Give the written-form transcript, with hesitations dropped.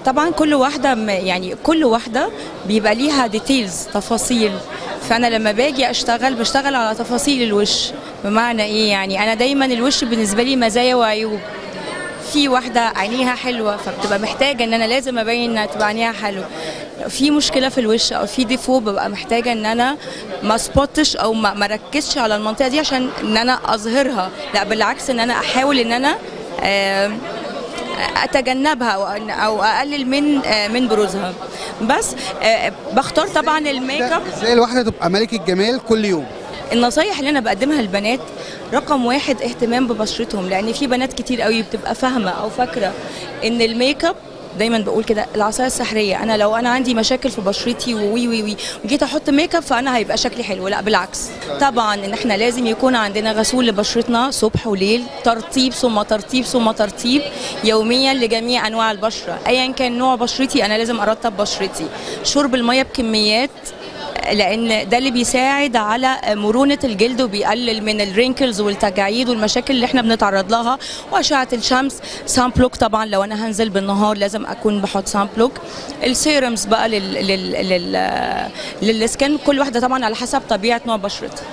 طبعا كل واحده يعني كل واحده بيبقى ليها ديتيلز، تفاصيل. فانا لما باجي بشتغل على تفاصيل الوش. بمعنى ايه؟ يعني انا دايما الوش بالنسبه لي مزايا وعيوب. في واحده عينيها حلوه فبتبقى محتاجه ان انا لازم ابين انها تبقى عينيها حلو. في مشكله في الوش او في ديفو ببقى محتاجه ان انا ما سبوتش او ما ركزش على المنطقه دي عشان ان انا اظهرها، لا بالعكس ان انا احاول ان انا اتجنبها او اقلل من بروزها. بس بختار طبعا الميك اب. ازاي الواحده تبقى ملكه جمال كل يوم؟ النصايح اللي انا بقدمها للبنات، رقم واحد اهتمام ببشرتهم، لان في بنات كتير قوي بتبقى فاهمه او فاكره ان الميك اب، دايما بقول كده، العصايه السحريه. انا لو انا عندي مشاكل في بشرتي وي وي وي وجيت احط ميك اب فانا هيبقى شكلي حلو، لا بالعكس. طبعا ان احنا لازم يكون عندنا غسول لبشرتنا صبح وليل، ترطيب ثم ترطيب ثم ترطيب يوميا لجميع انواع البشره، ايا كان نوع بشرتي انا لازم ارطب بشرتي. شرب الميه بكميات، لان ده اللي بيساعد على مرونه الجلد وبيقلل من الرينكلز والتجاعيد والمشاكل اللي احنا بنتعرض لها. واشعه الشمس، سان بلوك طبعا لو انا هنزل بالنهار لازم اكون بحط سان بلوك. السيرمز بقى للسكن، كل واحده طبعا على حسب طبيعه نوع بشرتها.